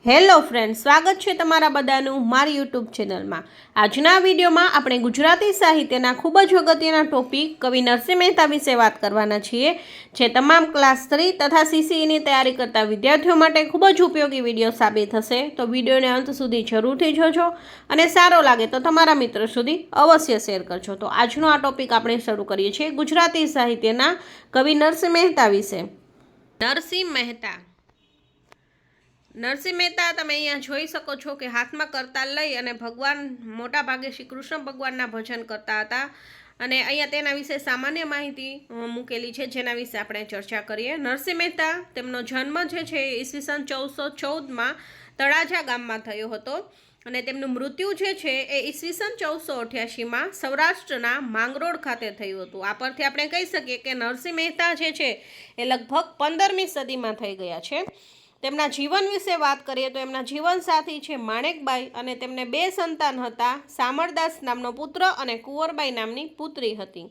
Hello friend, સ્વાગત છે તમારા બધાનું મારી યુટ્યુબ ચેનલમાં। આજના વિડીયોમાં આપણે ગુજરાતી સાહિત્યના ખૂબ જ અગત્યના ટોપિક કવિ નરસિંહ મહેતા વિશે વાત કરવાના છીએ, જે તમામ ક્લાસ 3 તથા CCEની તૈયારી કરતા વિદ્યાર્થીઓ માટે ખૂબ જ ઉપયોગી વિડીયો સાબિત થશે। તો વિડીયોને અંત સુધી જરૂરથી જોજો અને સારો લાગે તો તમારા મિત્રો સુધી અવશ્ય શેર કરજો। તો આજનો આ ટોપિક આપણે શરૂ કરીએ છીએ ગુજરાતી સાહિત્યના કવિ નરસિંહ મહેતા વિશે। નરસિંહ મહેતા તમે અહીંયા જોઈ શકો છો કે હાથમાં કરતાલ લઈ અને ભગવાન મોટા ભાગે શ્રી કૃષ્ણ ભગવાનના ભજન કરતા હતા અને અહીંયા તેના વિશે સામાન્ય માહિતી મૂકેલી છે, જેના વિશે આપણે ચર્ચા કરીએ। નરસિંહ મહેતા તેમનો જન્મ જે છે ઈસવીસન 1414માં તળાજા ગામમાં થયો હતો અને તેમનું મૃત્યુ જે છે એ ઈસવીસન 1488માં સૌરાષ્ટ્રના માંગરોળ ખાતે થયું હતું। આ પરથી આપણે કહી શકીએ કે નરસિંહ મહેતા જે છે એ લગભગ 15મી સદીમાં થઈ ગયા છે। તેમના જીવન વિશે વાત કરીએ તો એમના જીવન સાથી છે માણેકબાઈ અને તેમને 2 સંતાન હતા। સામરદાસ નામનો પુત્ર અને કુંવરબાઈ નામની પુત્રી હતી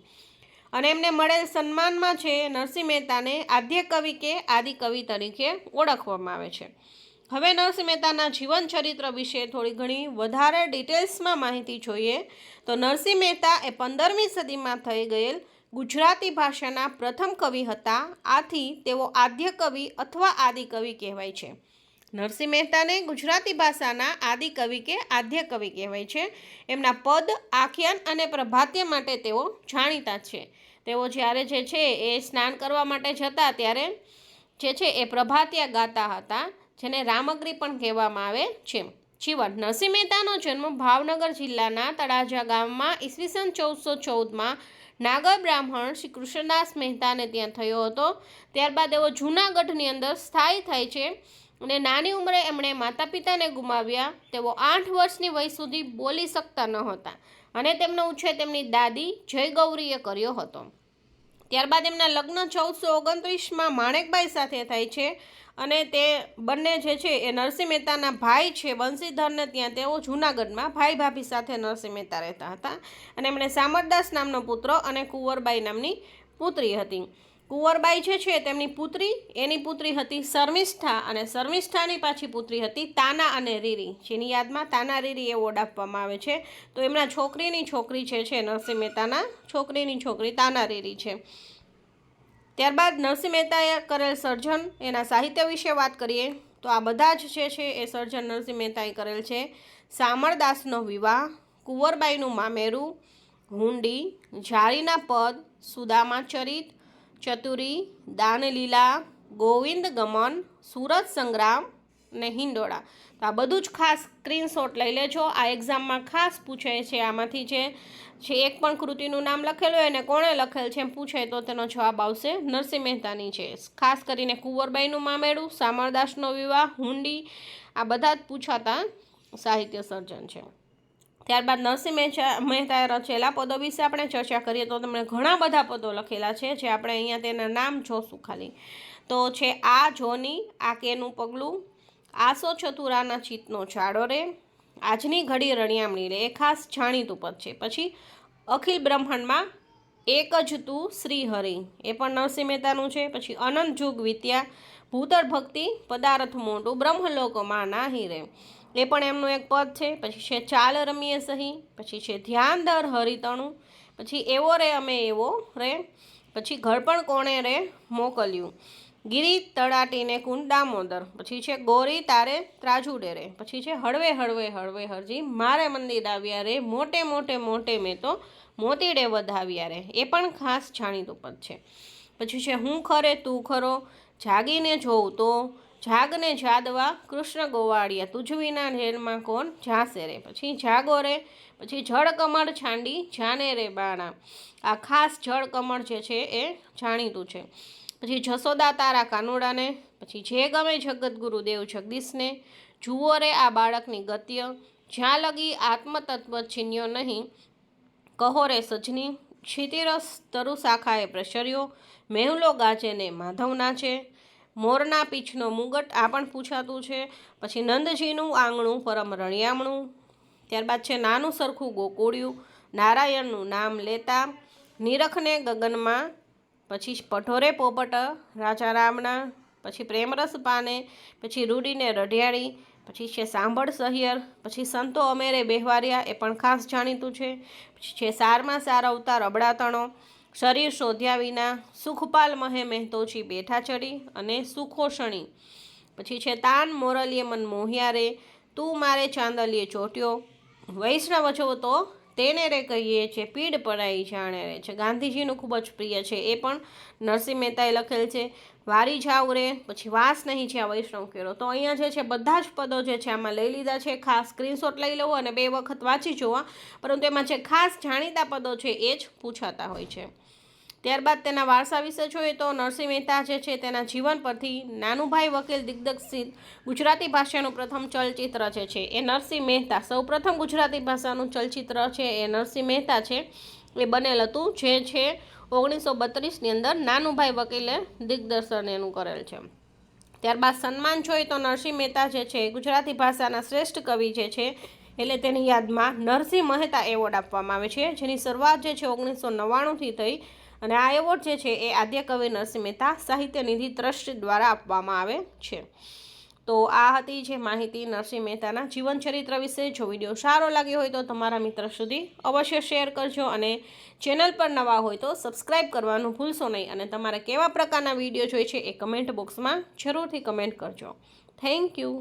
અને એમને મળેલ સન્માનમાં છે નરસિંહ મહેતાને આદ્ય કવિ કે આદિ કવિ તરીકે ઓળખવામાં આવે છે। હવે નરસિંહ મહેતાના જીવન ચરિત્ર વિશે થોડી ઘણી વધારે ડિટેલ્સમાં માહિતી જોઈએ તો નરસિંહ મહેતા એ 15મી સદીમાં થઈ ગયેલ ગુજરાતી ભાષાના પ્રથમ કવિ હતા। આથી તેઓ આદ્ય કવિ અથવા આદિ કવિ કહેવાય છે। નરસિંહ મહેતાને ગુજરાતી ભાષાના આદિ કવિ કે આદ્ય કવિ કહેવાય છે। એમના પદ, આખ્યાન અને પ્રભાત્ય માટે તેઓ જાણીતા છે। તેઓ જ્યારે જે છે એ સ્નાન કરવા માટે જતા ત્યારે જે છે એ પ્રભાત્ય ગાતા હતા, જેને રામગરી પણ કહેવામાં આવે છે। જીવન: નરસિંહ મહેતાનો જન્મ ભાવનગર જિલ્લાના તળાજા ગામમાં ઈસવીસન 1414માં નાગર બ્રાહ્મણ શ્રી કૃષ્ણદાસ મહેતાને ત્યાં થયો હતો। ત્યારબાદ એઓ જૂનાગઢની અંદર સ્થાયી થાય છે અને નાની ઉંમરે એમણે માતા પિતાને ગુમાવ્યા। તેઓ 8 વર્ષની વય સુધી બોલી શકતા ન હતા અને તેમનો ઉછેર તેમની દાદી જયગૌરીએ કર્યો હતો। ત્યારબાદ એમના લગ્ન 1429માં માણેકબાઈ સાથે થાય છે અને તે બંને જે છે એ નરસિંહ મહેતાના ભાઈ છે વંશીધરને ત્યાં તેઓ જૂનાગઢમાં ભાઈ ભાભી સાથે નરસિંહ મહેતા રહેતા હતા અને એમણે સામરદાસ નામનો પુત્ર અને કુંવરબાઈ નામની પુત્રી હતી। કુંવરબાઈ જે છે તેમની પુત્રી, એની પુત્રી હતી શર્મિષ્ઠા અને શર્મિષ્ઠાની પાછી પુત્રી હતી તાના અને રીરી, જેની યાદમાં તાના રીરી એવોર્ડ આપવામાં આવે છે। તો એમના છોકરીની છોકરી છે નરસિંહ મહેતાના છોકરીની છોકરી તાના રીરી છે। ત્યારબાદ નરસિંહ મહેતાએ કરેલ સર્જન, એના સાહિત્ય વિશે વાત કરીએ તો આ બધા જ જે છે એ સર્જન નરસિંહ મહેતાએ કરેલ છે। સામરદાસનો વિવાહ, કુંવરબાઈનું મામેરું, હુંડી, જારીના પદ, સુદામા ચરિત, ચતુરી, દાનલીલા, ગોવિંદ ગમન, સુરત સંગ્રામ ને હિંડોળા। તો આ બધું જ ખાસ સ્ક્રીનશોટ લઈ લેજો, આ એક્ઝામમાં ખાસ પૂછાય છે। આમાંથી જે એક પણ કૃતિનું નામ લખેલું હોય અને કોણે લખેલ છે એમ પૂછાય તો તેનો જવાબ આવશે નરસિંહ મહેતાની છે। ખાસ કરીને કુંવરબાઈનું મામેરું, સામરદાસનો વિવાહ, હુંડી, આ બધા જ પૂછાતા સાહિત્ય સર્જન છે। ત્યારબાદ નરસિંહ મહેતાએ રચેલા પદો વિશે આપણે ચર્ચા કરીએ તો તેમણે ઘણા બધા પદો લખેલા છે, જે આપણે અહીંયા તેના નામ જોશું ખાલી તો છે આ જોની, આ કેનું પગલું, આસો ચતુરાના ચિત્તનો ચાડો રે, આજની ઘડી રણિયામણી રે, એ ખાસ જાણીતું પદ છે। પછી અખિલ બ્રહ્માંડમાં એક જ તું શ્રી હરિ, એ પણ નરસિંહ મહેતાનું છે। પછી અનંત જુગ વિત્યા, ભૂતળ ભક્તિ પદાર્થ મોટું, બ્રહ્મલોકમાં નાહી રે, એ પણ એમનું એક પદ છે। પછી છે ચાલ રમીએ સહી, પછી છે ધ્યાન દર હરિતણું, પછી એવો રે અમે એવો રે, પછી ઘડપણ કોણે રે મોકલ્યું, ગિરી તળાટીને કુંડ દામોદર, પછી છે ગોરી તારે ત્રાજુડે રે, પછી છે હળવે હળવે હળવે હરજી મારે મંદિર આવ્યા રે, મોટે મોટે મોટે મેં તો મોતીડે વધાવ્યા રે, એ પણ ખાસ જાણીતું પદ છે। પછી છે હું ખરે તું ખરો, જાગીને જોઉં તો, જાગને જાદવા કૃષ્ણ ગોવાળિયા, તુજ વિના ઢેરમાં કોણ જાશે રે, પછી જાગો રે, પછી જળ કમળ છાંડી જાને રે બાણા, આ ખાસ જળ કમળ જે છે એ જાણીતું છે। પછી જસોદા તારા કાનુડાને, પછી જે ગમે જગતગુરુ દેવ જગદીશને, જુઓ રે આ બાળકની ગત્ય, જ્યાં લગી આત્મતત્વ છીન્યો નહીં, કહો રે સજની, ક્ષિતિરસ તરુ શાખાએ પ્રસર્યો, મેહુલો ગાજે ને માધવ નાચે, મોરના પીછનો મુગટ, આ પણ પૂછાતું છે। પછી નંદજીનું આંગણું પરમ રણિયામણું, ત્યારબાદ છે નાનું સરખું ગોકુળિયું, નારાયણનું નામ લેતા, નિરખને ગગનમાં, પછી પઢોરે પોપટ રાજા રામના, પછી પ્રેમરસ પાને, પછી રૂડીને રઢિયાળી, પછી છે સાંભળ સહિયર, પછી સંતો અમેરે બેહવારિયા, એ પણ ખાસ જાણીતું છે. પછી છે સારમાં સાર અવતાર અબડાતણો, શરીર શોધ્યા વિના, સુખપાલ મહે મહેતોચી બેઠા ચડી અને સુખોષણી. પછી છે તાન મોરલીએ મન મોહિયા રે, તું મારે ચાંદલીએ ચોટ્યો, વૈષ્ણવ છો તો તેને રે કહીએ છે, પીડ પરાઈ જાણે રે છે. ગાંધીજીનું ખૂબ જ પ્રિય છે, એ પણ નરસિંહ મહેતાએ લખેલ છે. વારી જાવ રે, પછી વાસ નહીં છે આ વૈષ્ણવ કેરો. તો અહીંયા જે છે બધા જ પદો જે છે આમાં લઈ લીધા છે. ખાસ સ્ક્રીનશોટ લઈ લેવો અને 2 વખત વાંચી જોવા, પરંતુ એમાં જે ખાસ જાણીતા પદો છે એ જ પૂછાતા હોય છે. ત્યારબાદ તેના વારસા વિશે જોઈએ તો નરસિંહ મહેતા જે છે તેના જીવન પરથી નાનુભાઈ વકીલ દિગ્દર્શિત ગુજરાતી ભાષાનું પ્રથમ ચલચિત્ર જે છે એ નરસિંહ મહેતા, સૌપ્રથમ ગુજરાતી ભાષાનું ચલચિત્ર છે એ નરસિંહ મહેતા છે એ બનેલ હતું, જે છે 1932ની અંદર નાનુભાઈ વકીલે દિગ્દર્શન એનું કરેલ છે. ત્યારબાદ સન્માન જોઈએ તો નરસિંહ મહેતા જે છે ગુજરાતી ભાષાના શ્રેષ્ઠ કવિ જે છે એટલે તેની યાદમાં નરસિંહ મહેતા એવોર્ડ આપવામાં આવે છે, જેની શરૂઆત જે છે 1999થી થઈ અને આ એવોર્ડ જે છે એ આદ્ય કવિ નરસિંહ મહેતા સાહિત્ય નિધિ ટ્રસ્ટ દ્વારા આપવામાં આવે છે. તો આ હતી જે માહિતી નરસિંહ મહેતાના જીવન ચરિત્ર વિશે. જો વિડીયો સારો લાગ્યો હોય તો તમારા મિત્ર સુધી અવશ્ય શેર કરજો અને ચેનલ પર નવા હોય તો સબસ્ક્રાઈબ કરવાનું ભૂલશો નહીં. અને તમારે કેવા પ્રકારના વિડીયો જોઈએ છે એ કમેન્ટ બોક્સમાં જરૂરથી કમેન્ટ કરજો. Thank you.